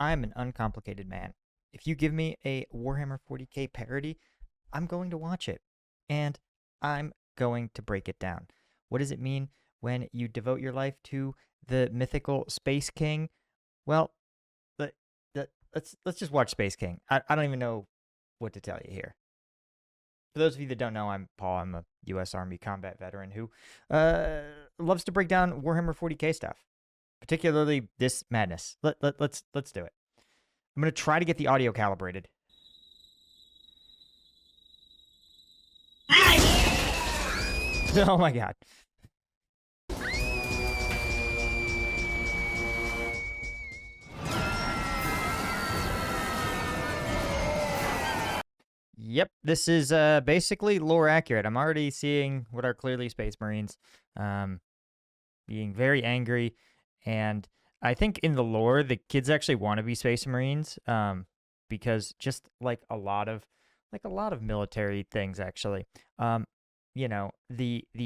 I'm an uncomplicated man. If you give me a Warhammer 40K parody, I'm going to watch it. And I'm going to break it down. What does it mean when you devote your life to the mythical Space King? Well, let, let's just watch Space King. I don't even know what to tell you here. For those of you that don't know, I'm Paul. I'm a U.S. Army combat veteran who loves to break down Warhammer 40K stuff, particularly this madness. Let's do it. I'm going to try to get the audio calibrated. Oh my god. Yep, this is basically lore accurate. I'm already seeing what are clearly Space Marines being very angry, and I think in the lore, the kids actually want to be Space Marines because just like a lot of military things, actually, the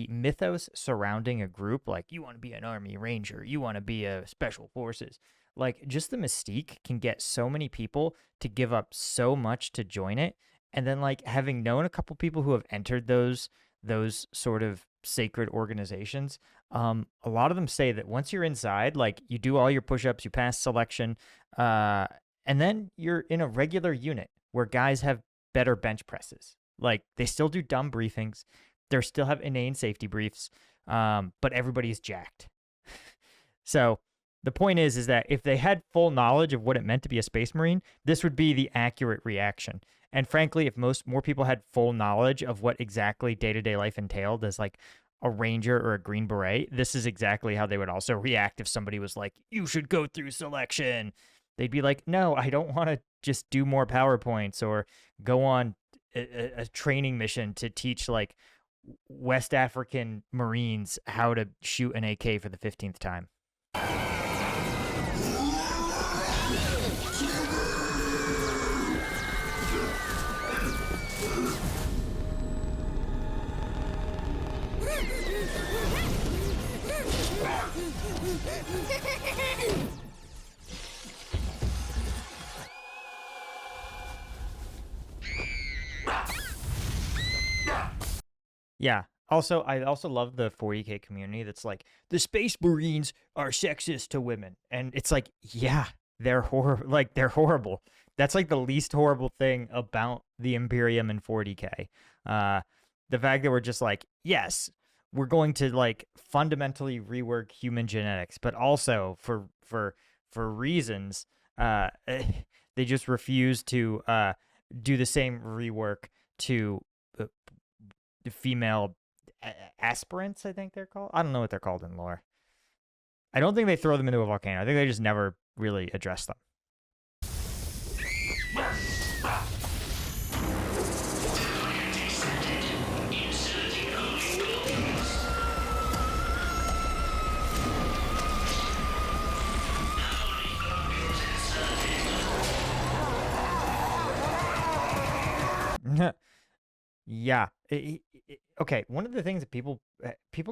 mythos surrounding a group, like you want to be an Army Ranger, you want to be a Special Forces, like just the mystique can get so many people to give up so much to join it. And then, like, having known a couple people who have entered those sort of sacred organizations, a lot of them say that once you're inside, like, you do all your push-ups, you pass selection, and then you're in a regular unit where guys have better bench presses. Like, they still do dumb briefings, they still have inane safety briefs, but everybody's jacked. So the point is that if they had full knowledge of what it meant to be a Space Marine, this would be the accurate reaction. And frankly, if more people had full knowledge of what exactly day-to-day life entailed as like a ranger or a green beret, this is exactly how they would also react if somebody was like, you should go through selection. They'd be like, no, I don't want to just do more PowerPoints or go on a training mission to teach like West African Marines how to shoot an AK for the 15th time. Yeah. Also, I also love the 40K community that's like, the Space Marines are sexist to women. And it's like, yeah, they're horrible. That's like the least horrible thing about the Imperium and 40K. The fact that we're just like, yes, we're going to like fundamentally rework human genetics, but also for reasons, they just refuse to do the same rework to female aspirants, I think they're called. I don't know what they're called in lore. I don't think they throw them into a volcano. I think they just never really address them. Yeah. Okay. One of the things that people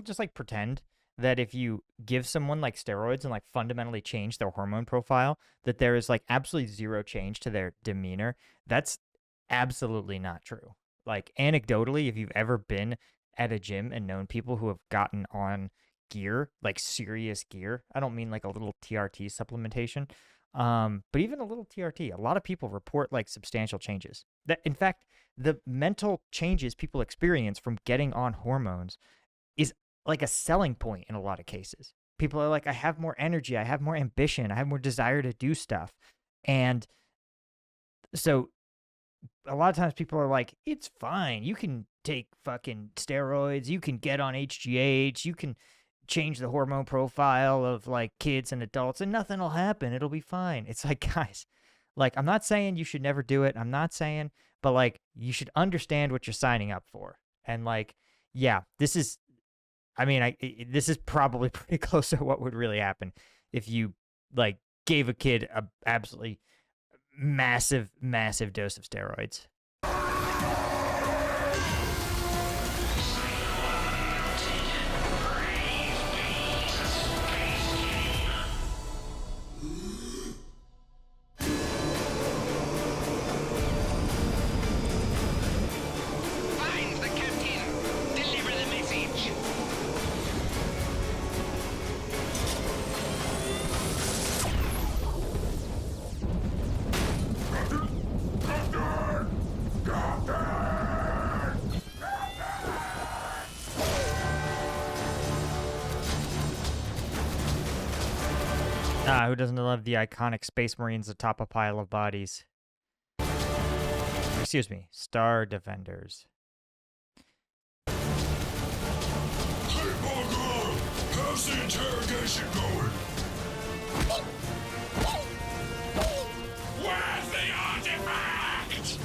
just like pretend that if you give someone like steroids and like fundamentally change their hormone profile, that there is like absolutely zero change to their demeanor. That's absolutely not true. Like anecdotally, if you've ever been at a gym and known people who have gotten on gear, like serious gear, I don't mean like a little TRT supplementation, but even a little TRT, a lot of people report like substantial changes. That, in fact, the mental changes people experience from getting on hormones is like a selling point in a lot of cases. People are like, I have more energy, I have more ambition, I have more desire to do stuff. And so a lot of times people are like, it's fine. You can take fucking steroids, you can get on HGH, you can change the hormone profile of like kids and adults and nothing will happen. It'll be fine. It's like, guys, like, I'm not saying you should never do it. I'm not saying, but like, you should understand what you're signing up for. And like, yeah, this is, I mean, this is probably pretty close to what would really happen if you like gave a kid a absolutely massive dose of steroids. Who doesn't love the iconic Space Marines atop a pile of bodies? Excuse me, Star Defenders. Hey, Parker! How's the interrogation going? Where's the artifact?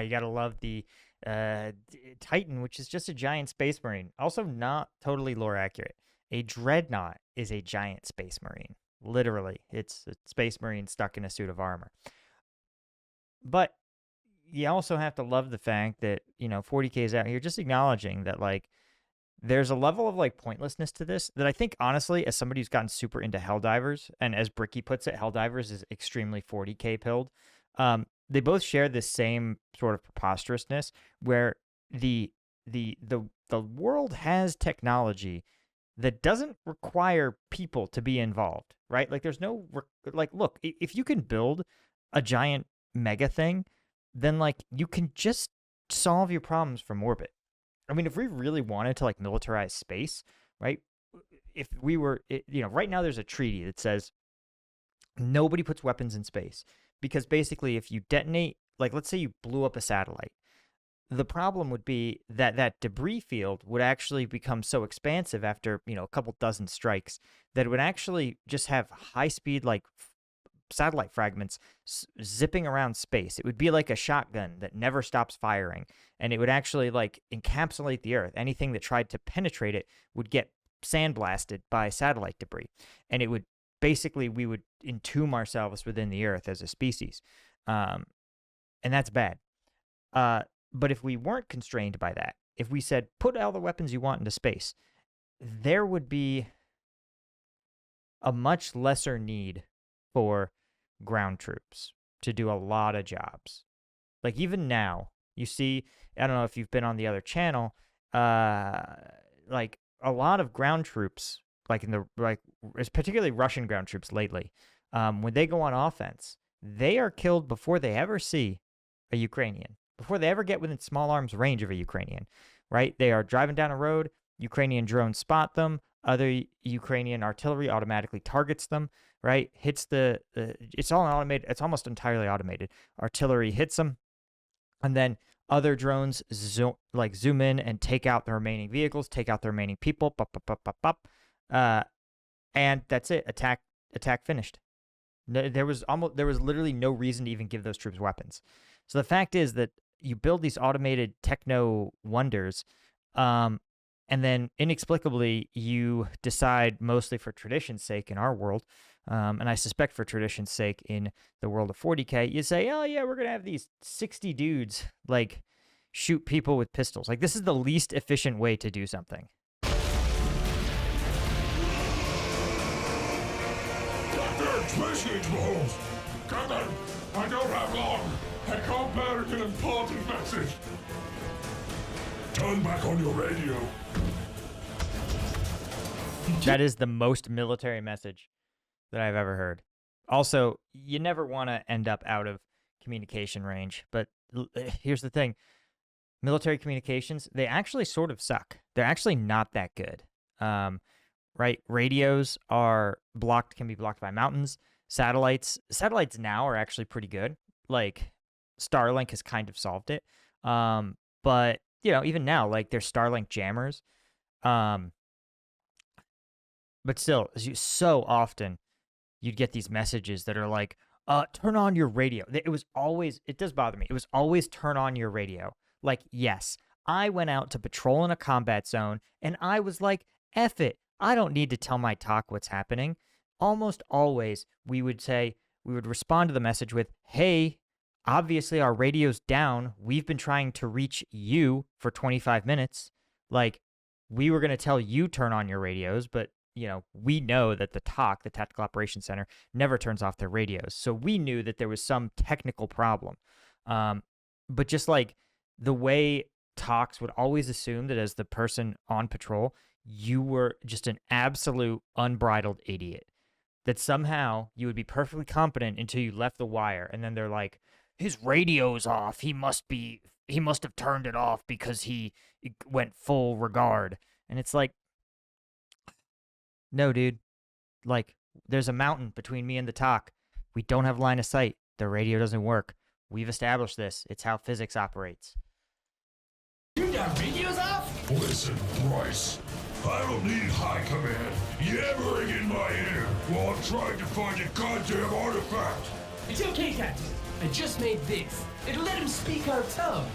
You gotta love the Titan, which is just a giant space marine. Also not totally lore accurate. A dreadnought is a giant space marine. Literally, it's a space marine stuck in a suit of armor. But you also have to love the fact that, 40K is out here just acknowledging that, like, there's a level of, like, pointlessness to this that I think, honestly, as somebody who's gotten super into Helldivers, and as Bricky puts it, Helldivers is extremely 40K pilled. They both share this same sort of preposterousness where the world has technology that doesn't require people to be involved, right? Like, there's no like, look, if you can build a giant mega thing, then, like, you can just solve your problems from orbit. I mean, if we really wanted to, like, militarize space, right? If we were, right now there's a treaty that says nobody puts weapons in space. Because basically, if you detonate, like, let's say you blew up a satellite, the problem would be that that debris field would actually become so expansive after, a couple dozen strikes that it would actually just have high-speed, like, satellite fragments zipping around space. It would be like a shotgun that never stops firing, and it would actually, like, encapsulate the Earth. Anything that tried to penetrate it would get sandblasted by satellite debris, and it would basically, we would entomb ourselves within the Earth as a species. And that's bad. But if we weren't constrained by that, if we said, put all the weapons you want into space, there would be a much lesser need for ground troops to do a lot of jobs. Like, even now, you see, I don't know if you've been on the other channel, like, a lot of ground troops, it's particularly Russian ground troops lately, when they go on offense, they are killed before they ever see a Ukrainian, before they ever get within small arms range of a Ukrainian, right? They are driving down a road, Ukrainian drones spot them, other Ukrainian artillery automatically targets them, right? Hits it's all automated, it's almost entirely automated. Artillery hits them, and then other drones zoom in and take out the remaining vehicles, take out the remaining people, and that's it. Attack finished. There was literally no reason to even give those troops weapons. So the fact is that you build these automated techno wonders, and then inexplicably you decide, mostly for tradition's sake in our world, and I suspect for tradition's sake in the world of 40K, you say, oh yeah, we're going to have these 60 dudes, like, shoot people with pistols. Like, this is the least efficient way to do something. Space age balls! Captain, I don't have long. I can't bear an important message. Turn back on your radio. That is the most military message that I've ever heard. Also, you never want to end up out of communication range, but here's the thing. Military communications, they actually sort of suck. They're actually not that good. Right? Radios can be blocked by mountains. Satellites now are actually pretty good. Like, Starlink has kind of solved it. But, even now, like, there's Starlink jammers. But still, so often you'd get these messages that are like, turn on your radio. It does bother me. It was always turn on your radio. Like, yes, I went out to patrol in a combat zone, and I was like, F it. I don't need to tell my talk what's happening. Almost always, we would respond to the message with, hey, obviously our radio's down. We've been trying to reach you for 25 minutes. Like, we were going to tell you turn on your radios, but, we know that the Tactical Operations Center, never turns off their radios. So we knew that there was some technical problem. But just like the way talks would always assume that as the person on patrol, you were just an absolute unbridled idiot. That somehow you would be perfectly competent until you left the wire, and then they're like, his radio's off. He must have turned it off because he went full regard. And it's like, no, dude. Like, there's a mountain between me and the talk. We don't have line of sight. The radio doesn't work. We've established this. It's how physics operates. You got radios off? Listen, Bryce. I don't need high command yammering in my ear while I'm trying to find a goddamn artifact. It's okay, Captain. I just made this. It'll let him speak our tongue.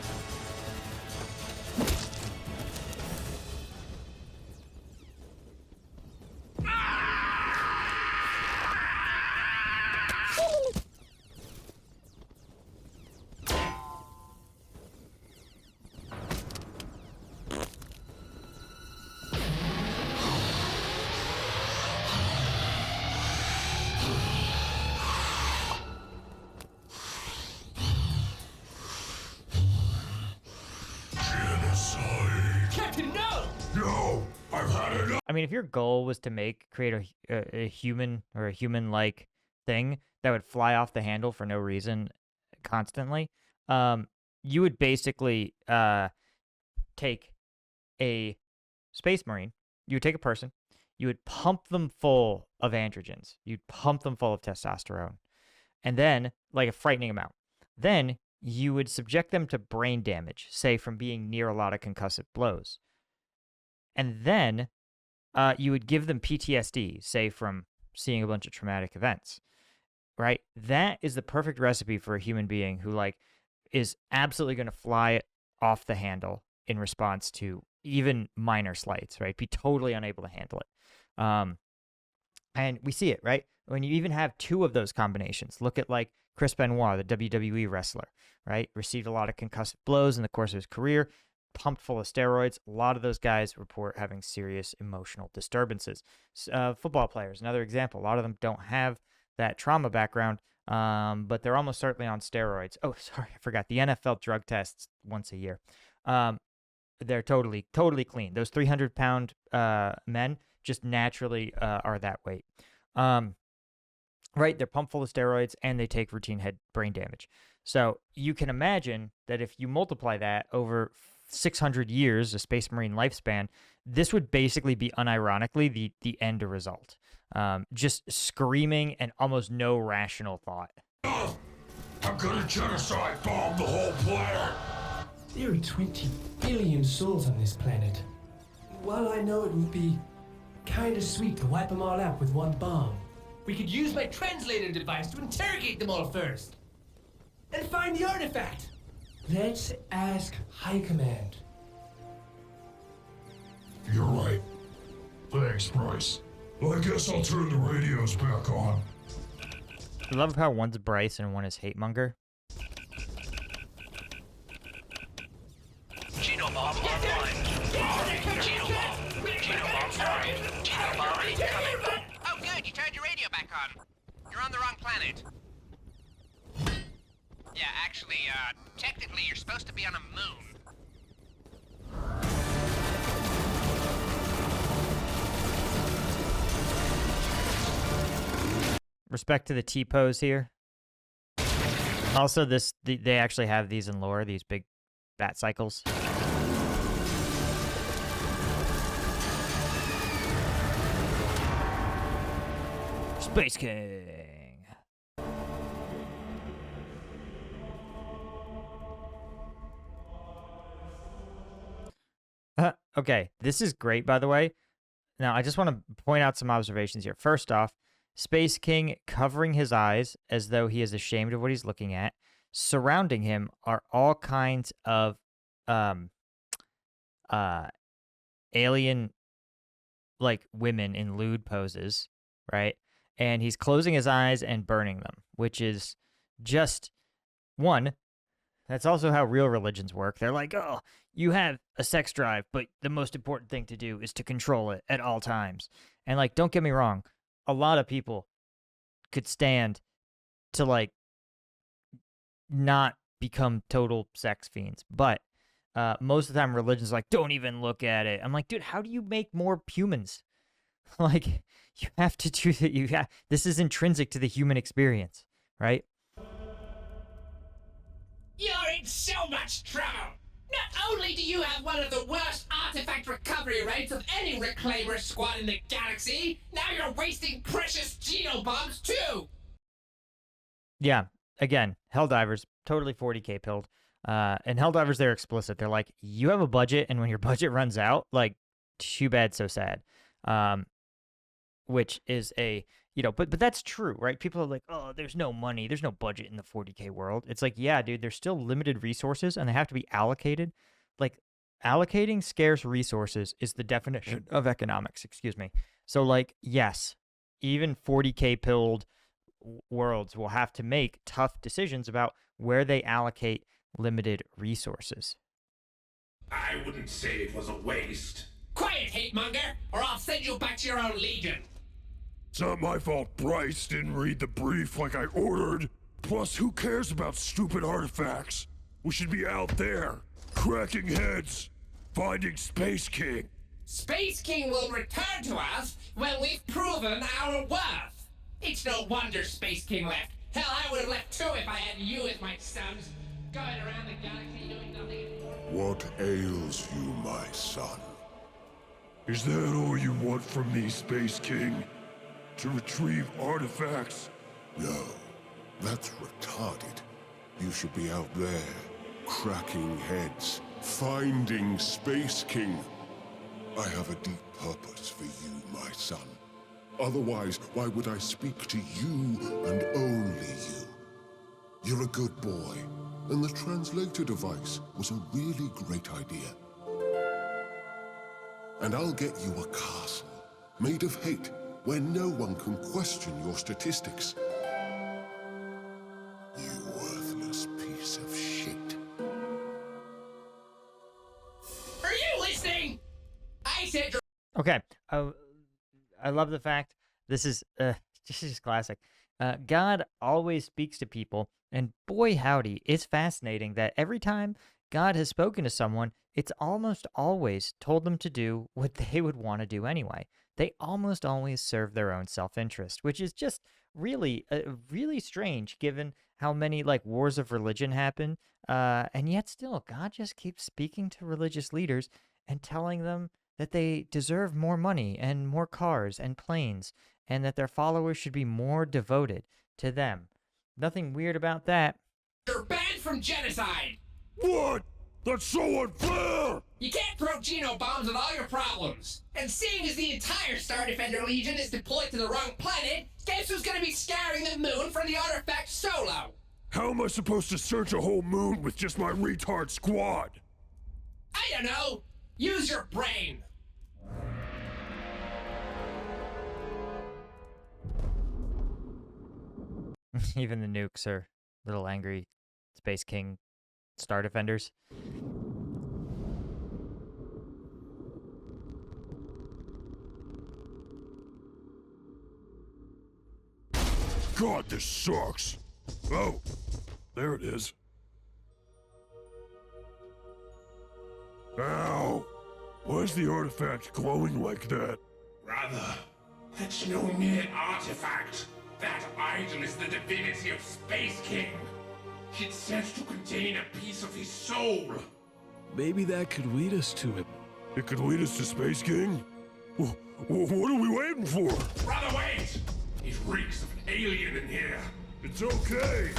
Captain, no! No, I've had enough. I mean, if your goal was to create a human or a human-like thing that would fly off the handle for no reason constantly, you would basically take a space marine, you would take a person, you would pump them full of androgens, you'd pump them full of testosterone, and then, like a frightening amount, then you would subject them to brain damage, say from being near a lot of concussive blows. And then you would give them PTSD, say from seeing a bunch of traumatic events, right? That is the perfect recipe for a human being who like is absolutely going to fly off the handle in response to even minor slights, right? Be totally unable to handle it. And we see it, right? When you even have two of those combinations, look at like Chris Benoit, the WWE wrestler, right? Received a lot of concussive blows in the course of his career, pumped full of steroids. A lot of those guys report having serious emotional disturbances. Football players, another example. A lot of them don't have that trauma background, but they're almost certainly on steroids. Oh, sorry, I forgot. The NFL drug tests once a year. They're totally clean. Those 300-pound men just naturally are that weight. Right? They're pumped full of steroids and they take routine head brain damage. So you can imagine that if you multiply that over 600 years, a Space Marine lifespan, this would basically be unironically the end result. Just screaming and almost no rational thought. I'm gonna genocide bomb the whole planet. There are 20 billion souls on this planet. While I know it would be kind of sweet to wipe them all out with one bomb, we could use my translator device to interrogate them all first. And find the artifact. Let's ask High Command. You're right. Thanks, Bryce. Well, I guess I'll turn the radios back on. I love how one's Bryce and one is Hatemonger. Genobomb online. Genobomb. Genobomb started. Genobomb incoming. Oh, good. You turned your radio back on. You're on the wrong planet. Yeah, actually, technically you're supposed to be on a moon. Respect to the T-pose here. Also, they actually have these in lore, these big bat cycles. Space King. Okay, this is great, by the way. Now, I just want to point out some observations here. First off, Space King covering his eyes as though he is ashamed of what he's looking at. Surrounding him are all kinds of alien like women in lewd poses, right? And he's closing his eyes and burning them, which is just one. That's also how real religions work. They're like, oh, you have a sex drive, but the most important thing to do is to control it at all times. And like, don't get me wrong, a lot of people could stand to like not become total sex fiends, but most of the time religion's like, don't even look at it. I'm like, dude, how do you make more humans? Like, you have to do that. This is intrinsic to the human experience, right? You're in so much trouble. Not only do you have one of the worst artifact recovery rates of any reclaimer squad in the galaxy, now you're wasting precious genobombs too. Yeah, again, Helldivers, totally 40K pilled. And Helldivers, they're explicit. They're like, you have a budget, and when your budget runs out, like, too bad, so sad. Which is a, but that's true, right? People are like, oh, there's no money, there's no budget in the 40K world. It's like, yeah, dude, there's still limited resources, and they have to be allocated. Like, allocating scarce resources is the definition of economics, excuse me. So, like, yes, even 40K pilled worlds will have to make tough decisions about where they allocate limited resources. I wouldn't say it was a waste. Quiet, hate monger, or I'll send you back to your own legion. It's not my fault Bryce didn't read the brief like I ordered. Plus, who cares about stupid artifacts? We should be out there, cracking heads, finding Space King. Space King will return to us when we've proven our worth. It's no wonder Space King left. Hell, I would have left too if I had you as my sons, going around the galaxy doing nothing important. What ails you, my son? Is that all you want from me, Space King? To retrieve artifacts? No, that's retarded. You should be out there, cracking heads, finding Space King. I have a deep purpose for you, my son. Otherwise, why would I speak to you and only you? You're a good boy, and the translator device was a really great idea. And I'll get you a castle, made of hate, where no one can question your statistics. You worthless piece of shit. Are you listening? I said you're... Okay, I love the fact this is classic. God always speaks to people, and boy howdy, it's fascinating that every time God has spoken to someone, it's almost always told them to do what they would want to do anyway. They almost always serve their own self-interest, which is just really, really strange given how many like wars of religion happen. And yet still, God just keeps speaking to religious leaders and telling them that they deserve more money and more cars and planes, and that their followers should be more devoted to them. Nothing weird about that. You're banned from genocide. What? That's so unfair! You can't throw genobombs at all your problems. And seeing as the entire Star Defender Legion is deployed to the wrong planet, guess who's gonna be scouring the moon for the artifact solo? How am I supposed to search a whole moon with just my retard squad? I don't know. Use your brain. Even the nukes are little angry Space King Star Defenders. God, this sucks. Oh, there it is. Ow! Why is the artifact glowing like that? Brother, that's no mere artifact. That idol is the divinity of Space King. It's said to contain a piece of his soul. Maybe that could lead us to him. It could lead us to Space King? What are we waiting for? Brother, wait! It reeks of an alien in here. It's okay.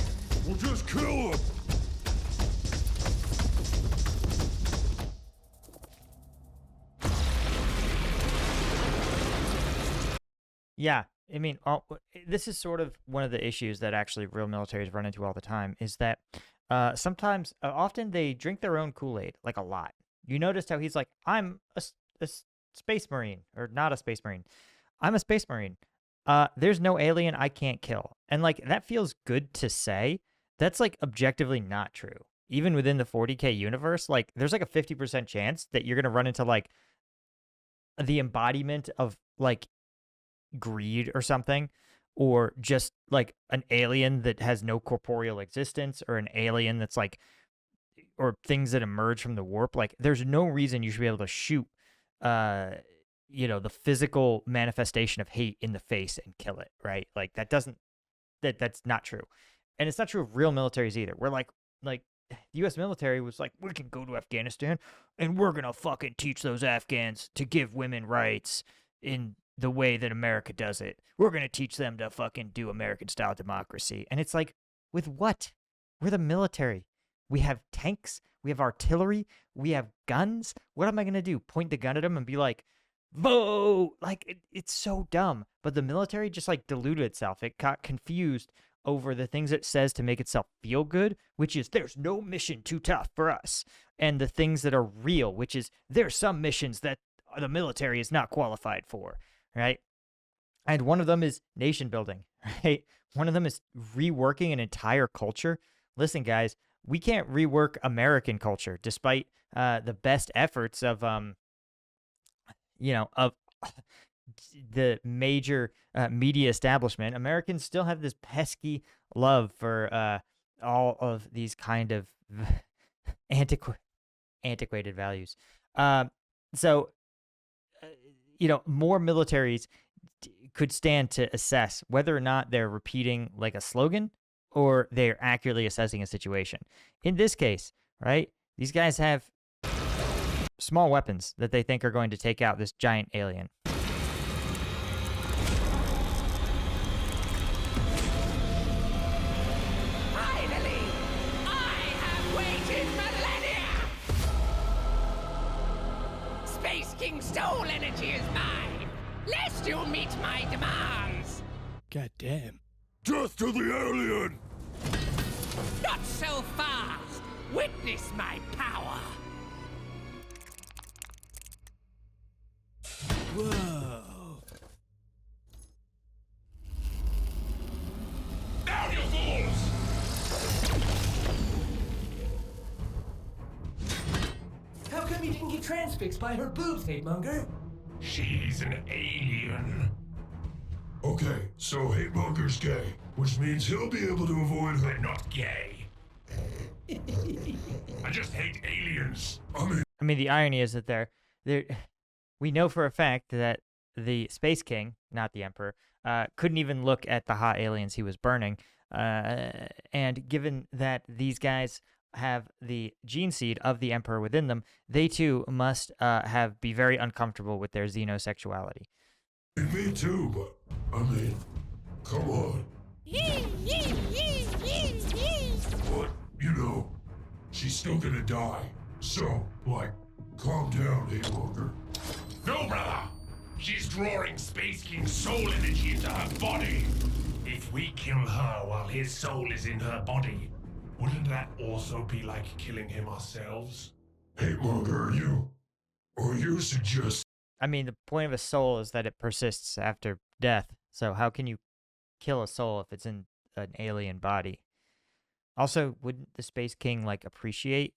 We'll just kill him. Yeah, I mean, this is sort of one of the issues that actually real militaries run into all the time is that sometimes, often they drink their own Kool-Aid, like a lot. You noticed how he's like, I'm a space marine, or not a space marine. I'm a space marine. There's no alien I can't kill. And like, that feels good to say. That's like objectively not true. Even within the 40K universe, like there's like a 50% chance that you're going to run into like the embodiment of like greed or something, or just like an alien that has no corporeal existence, or an alien that's like or things that emerge from the warp, like there's no reason you should be able to shoot, the physical manifestation of hate in the face and kill it, right? Like that's not true. And it's not true of real militaries either. We're like the U.S. military was like, we can go to Afghanistan and we're going to fucking teach those Afghans to give women rights in the way that America does it. We're going to teach them to fucking do American-style democracy. And it's like, with what? We're the military. We have tanks. We have artillery. We have guns. What am I going to do? Point the gun at them and be like, vote? Like, it's so dumb. But the military just, like, diluted itself. It got confused over the things it says to make itself feel good, which is there's no mission too tough for us, and the things that are real, which is there's some missions that the military is not qualified for, right? And one of them is nation building, right? One of them is reworking an entire culture. Listen, guys, we can't rework American culture despite the best efforts of the major media establishment. Americans still have this pesky love for all of these kind of antiquated values. So more militaries could stand to assess whether or not they're repeating like a slogan or they're accurately assessing a situation. In this case, right, these guys have small weapons that they think are going to take out this giant alien. Finally! I have waited millennia! Space King's soul energy is mine! Lest you meet my demands! God damn. Death to the alien! Not so fast! Witness my power! Whoa. Down, you fools! How come you didn't get transfixed by her boobs, hate monger? She's an alien. Okay, so Hatemonger's gay, which means he'll be able to avoid her. I'm not gay. I just hate aliens. I mean, The irony is that we know for a fact that the Space King, not the Emperor, couldn't even look at the hot aliens he was burning. And given that these guys have the gene seed of the Emperor within them, they too must be very uncomfortable with their xenosexuality. me too, but come on. But, she's still gonna die. So, calm down, Hatemonger. No, brother! She's drawing Space King's soul energy into her body. If we kill her while his soul is in her body, wouldn't that also be like killing him ourselves? Hatemonger, you suggest... The point of a soul is that it persists after death. So how can you kill a soul if it's in an alien body? Also, wouldn't the Space King, appreciate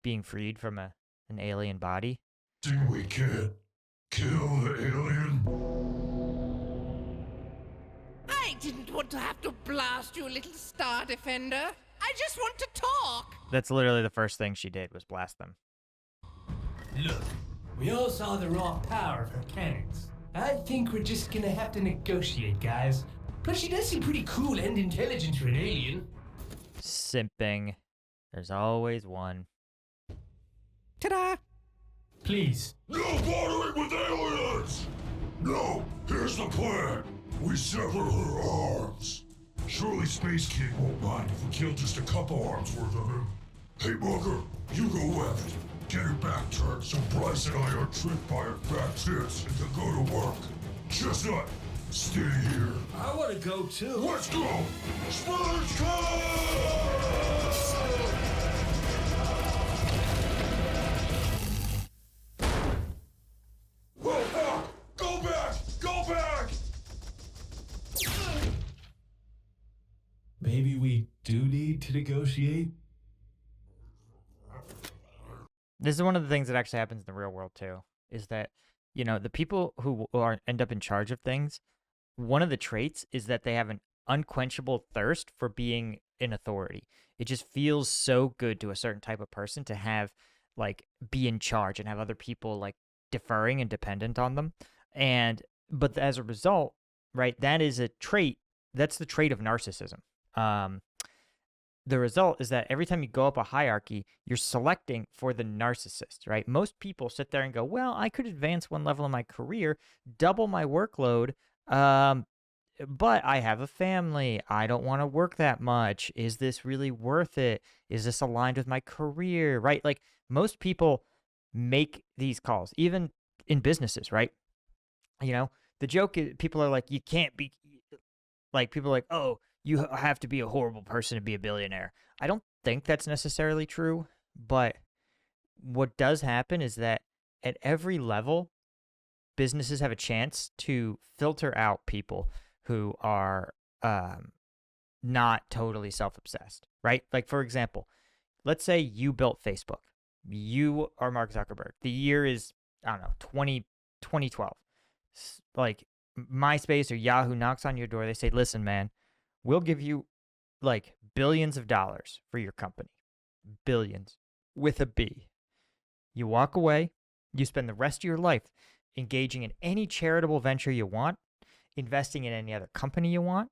being freed from an alien body? We can't kill the alien? I didn't want to have to blast you, little Star Defender. I just want to talk. That's literally the first thing she did, was blast them. Look, we all saw the raw power of her cannons. I think we're just gonna have to negotiate, guys. Plus, she does seem pretty cool and intelligent for an alien. Simping. There's always one. Ta-da! Please. No bartering with aliens! No, here's the plan. We sever her arms. Surely Space King won't mind if we kill just a couple arms worth of him. Hey, Mugger, you go left. Get her back turned so Bryce and I aren't tricked by her back tits and can go to work. Chestnut, stay here. I want to go too. Let's go! Space King! Oh, fuck! Go back! Go back! Maybe we do need to negotiate? This is one of the things that actually happens in the real world too, is that, the people who end up in charge of things, one of the traits is that they have an unquenchable thirst for being in authority. It just feels so good to a certain type of person to have like be in charge and have other people like deferring and dependent on them. But as a result, right, that is a trait. That's the trait of narcissism. The result is that every time you go up a hierarchy, you're selecting for the narcissist, right? Most people sit there and go, well, I could advance one level in my career, double my workload, but I have a family. I don't want to work that much. Is this really worth it? Is this aligned with my career, right? Like most people make these calls, even in businesses, right? You know, the joke is people are like, you can't be like, people are like, oh, you have to be a horrible person to be a billionaire. I don't think that's necessarily true, but what does happen is that at every level, businesses have a chance to filter out people who are not totally self-obsessed, right? Like, for example, let's say you built Facebook. You are Mark Zuckerberg. The year is, I don't know, 2012. Like, MySpace or Yahoo knocks on your door. They say, listen, man, we'll give you like billions of dollars for your company. Billions with a B. You walk away. You spend the rest of your life engaging in any charitable venture you want, investing in any other company you want.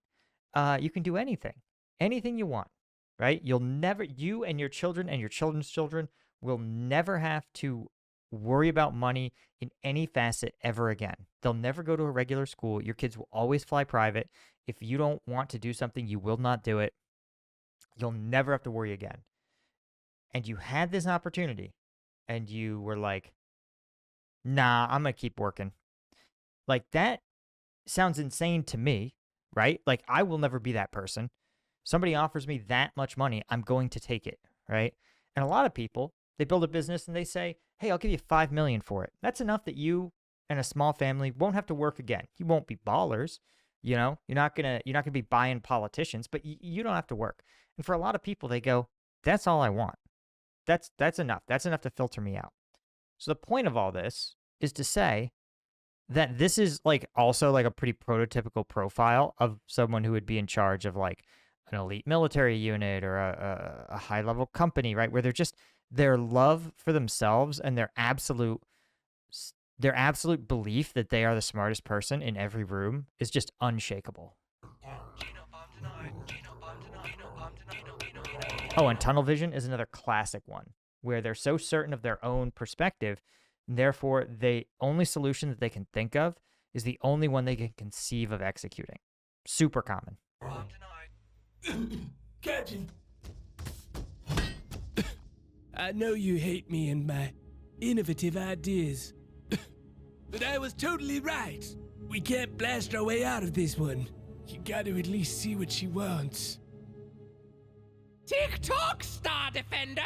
You can do anything you want, right? You and your children and your children's children will never have to worry about money in any facet ever again. They'll never go to a regular school. Your kids will always fly private. If you don't want to do something, you will not do it. You'll never have to worry again. And you had this opportunity and you were like, nah, I'm going to keep working. Like, that sounds insane to me, right? Like, I will never be that person. Somebody offers me that much money, I'm going to take it, right? And a lot of people, they build a business and they say, hey, I'll give you $5 million for it. That's enough that you and a small family won't have to work again. You won't be ballers, you know? You're not gonna be buying politicians, but you don't have to work. And for a lot of people, they go, that's all I want. That's enough. That's enough to filter me out. So the point of all this is to say that this is like also like a pretty prototypical profile of someone who would be in charge of like an elite military unit or a high level company, right? Where they're just, their love for themselves and their absolute belief that they are the smartest person in every room is just unshakable. Oh, and tunnel vision is another classic one where they're so certain of their own perspective, and therefore the only solution that they can think of is the only one they can conceive of executing. Super common. Captain, I know you hate me and my innovative ideas, but I was totally right. We can't blast our way out of this one. You gotta at least see what she wants. Tick-tock, Star Defender!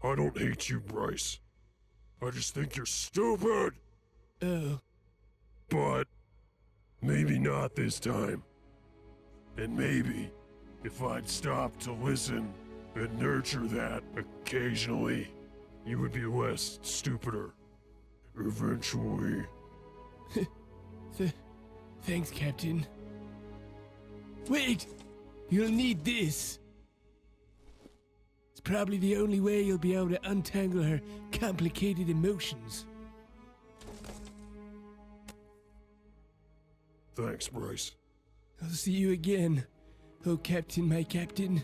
I don't hate you, Bryce. I just think you're stupid. Oh. But maybe not this time. And maybe if I'd stop to listen and nurture that occasionally, you would be less stupider. Eventually. Thanks, Captain. Wait! You'll need this. It's probably the only way you'll be able to untangle her complicated emotions. Thanks, Bryce. I'll see you again. Oh, Captain, my Captain.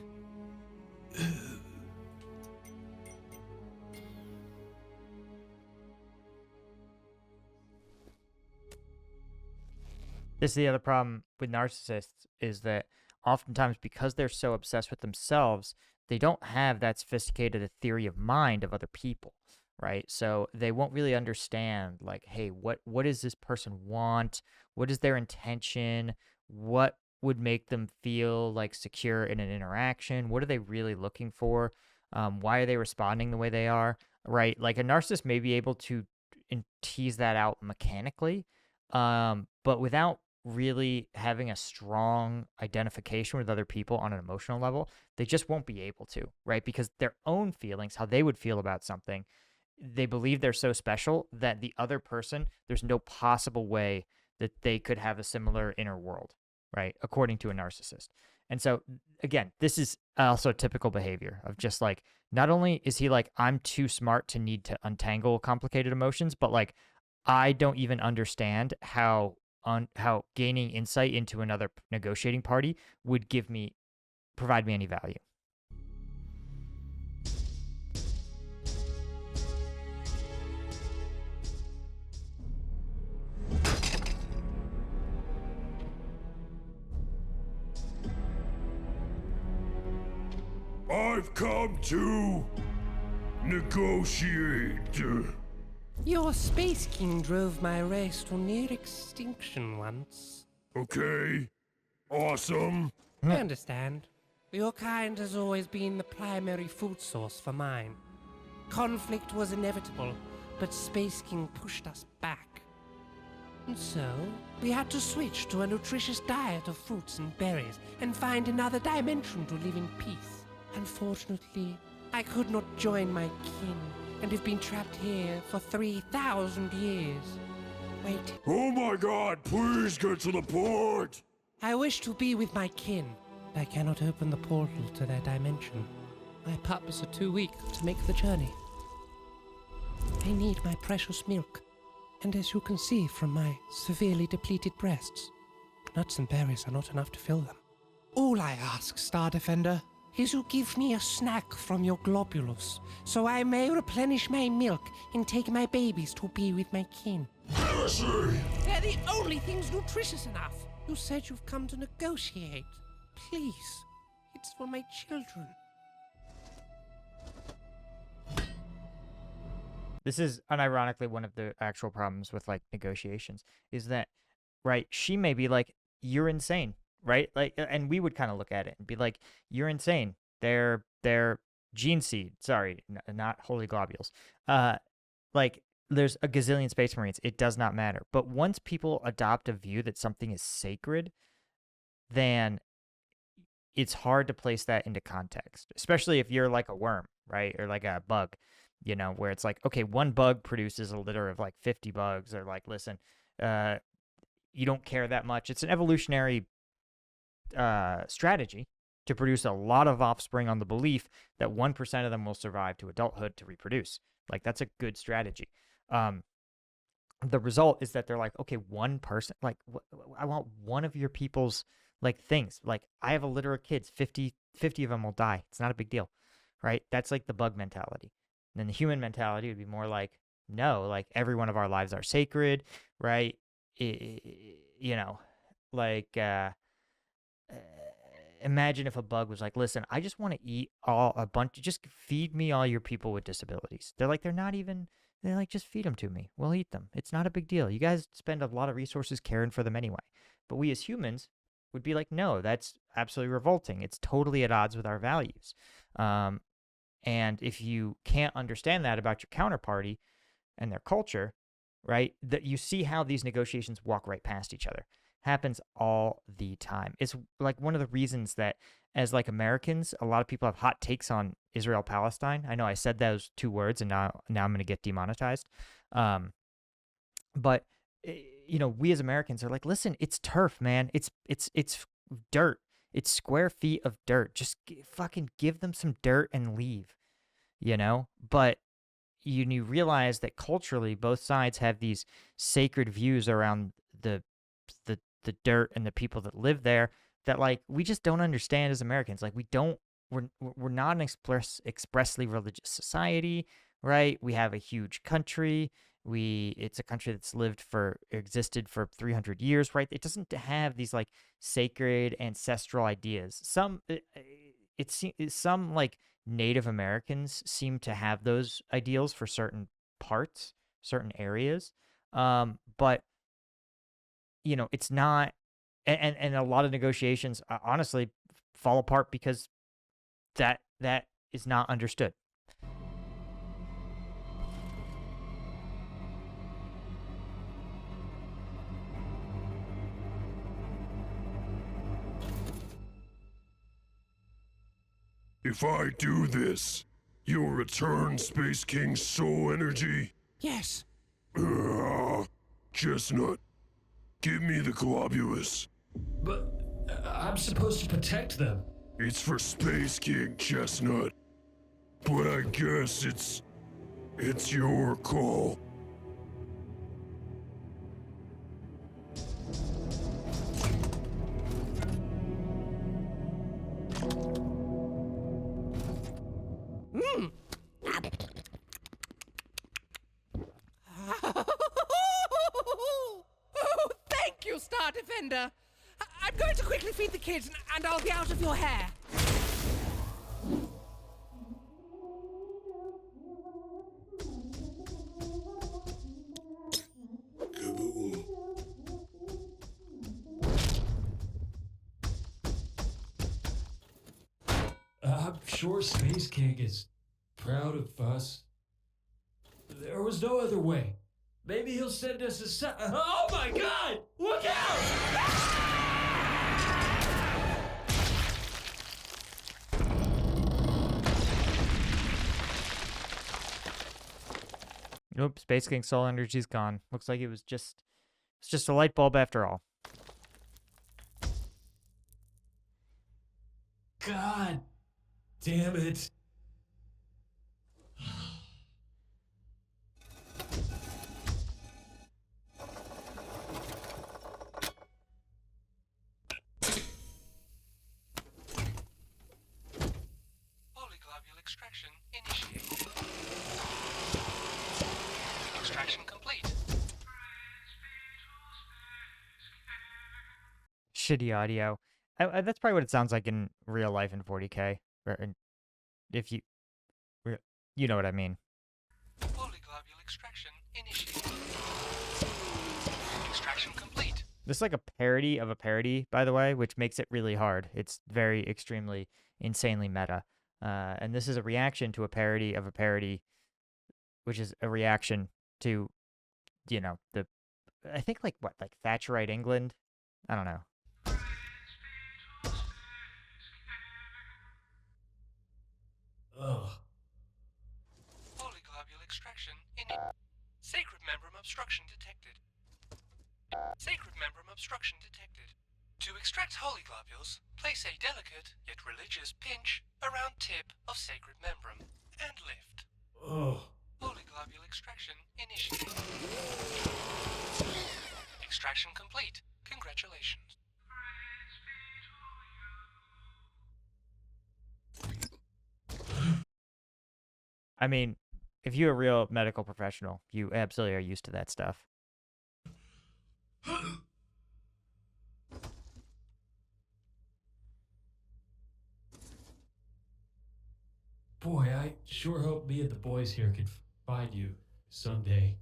This is the other problem with narcissists, is that oftentimes because they're so obsessed with themselves, they don't have that sophisticated a theory of mind of other people, right? So they won't really understand, like, hey, what does this person want? What is their intention? What would make them feel like secure in an interaction? What are they really looking for? Why are they responding the way they are, right? Like, a narcissist may be able to tease that out mechanically, but without really having a strong identification with other people on an emotional level, they just won't be able to, right? Because their own feelings, how they would feel about something, they believe they're so special that the other person, there's no possible way that they could have a similar inner world, right? According to a narcissist. And so, again, this is also typical behavior of just like, not only is he like, I'm too smart to need to untangle complicated emotions, but like, I don't even understand how gaining insight into another negotiating party would provide me any value. I've come to negotiate. Your Space King drove my race to near extinction once. Okay. Awesome. I understand. Your kind has always been the primary food source for mine. Conflict was inevitable, but Space King pushed us back. And so, we had to switch to a nutritious diet of fruits and berries and find another dimension to live in peace. Unfortunately, I could not join my kin and have been trapped here for 3,000 years. Wait, Oh my god, please get to the point! I wish to be with my kin. I cannot open the portal to their dimension. My pups are too weak to make the journey. I need my precious milk, and as you can see from my severely depleted breasts, nuts and berries are not enough to fill them. All I ask, Star Defender, is you give me a snack from your globulus, so I may replenish my milk and take my babies to be with my kin. Heresy! They're the only things nutritious enough. You said you've come to negotiate. Please, it's for my children. This is unironically one of the actual problems with like negotiations is that, right, she may be like, you're insane, right? Like, and we would kind of look at it and be like, you're insane. They're gene seed. Sorry, not holy globules. Like, there's a gazillion Space Marines. It does not matter. But once people adopt a view that something is sacred, then it's hard to place that into context, especially if you're like a worm, right? Or like a bug, you know, where it's like, okay, one bug produces a litter of like 50 bugs, or like, listen, you don't care that much. It's an evolutionary strategy to produce a lot of offspring on the belief that 1% of them will survive to adulthood to reproduce. Like, that's a good strategy. The result is that they're like, okay, one person, like, I want one of your people's like things. Like, I have a litter of kids, 50 of them will die. It's not a big deal, right? That's like the bug mentality. And then the human mentality would be more like, no, like every one of our lives are sacred, right? You know, like, imagine if a bug was like, listen, I just want to eat just feed me all your people with disabilities. They're like, they're like, just feed them to me. We'll eat them. It's not a big deal. You guys spend a lot of resources caring for them anyway. But we as humans would be like, no, that's absolutely revolting. It's totally at odds with our values. And if you can't understand that about your counterparty and their culture, right, that you see how these negotiations walk right past each other. Happens all the time. It's like one of the reasons that as like Americans, a lot of people have hot takes on Israel Palestine. I know I said those two words and now I'm going to get demonetized. But you know, we as Americans are like, listen, it's turf, man. It's dirt. It's square feet of dirt. Just fucking give them some dirt and leave, you know? But you realize that culturally both sides have these sacred views around the dirt and the people that live there that like we just don't understand as Americans. Like we're not an expressly religious society, right? We have a huge country. It's a country that's existed for 300 years, right? It doesn't have these like sacred ancestral ideas. Some like Native Americans seem to have those ideals for certain parts, certain areas. But you know, it's not, and a lot of negotiations honestly fall apart because that is not understood. If I do this, you'll return Space King's soul energy? Yes. Chestnut. Give me the globulus. But I'm supposed to protect them. It's for Space King, Chestnut. But I guess it's your call. Oh, thank you, Star Defender. I'm going to quickly feed the kids, and I'll be out of your hair. Kaboom. I'm sure Space King is proud of us. There was no other way. Maybe he'll send us a Oh my god! Look out! Nope, Space King's soul energy's gone. Looks like it's just a light bulb after all. God damn it. Polyglobule extraction initiated. Extraction complete. Shitty audio. That's probably what it sounds like in real life in 40K. If you know what I mean. Polyglobule extraction initiated. Extraction complete. This is like a parody of a parody, by the way, which makes it really hard. It's very extremely insanely meta. And this is a reaction to a parody of a parody, which is a reaction to, I think like Thatcherite England? I don't know. Ugh. Polyglobule extraction Sacred membrum obstruction detected. Sacred membrum obstruction detected. To extract holy globules, place a delicate yet religious pinch around tip of sacred membrum and lift. Oh. Polyglobule extraction initiated. Extraction complete. Congratulations. I mean, if you're a real medical professional, you absolutely are used to that stuff. Boy, I sure hope me and the boys here can find you someday,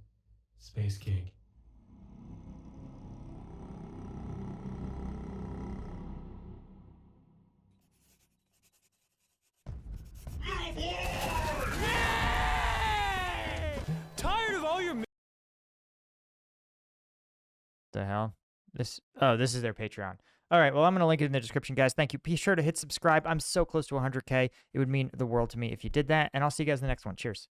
Space King. Tired of all your. The hell? This is their Patreon. All right, well, I'm going to link it in the description, guys. Thank you. Be sure to hit subscribe. I'm so close to 100K. It would mean the world to me if you did that, and I'll see you guys in the next one. Cheers.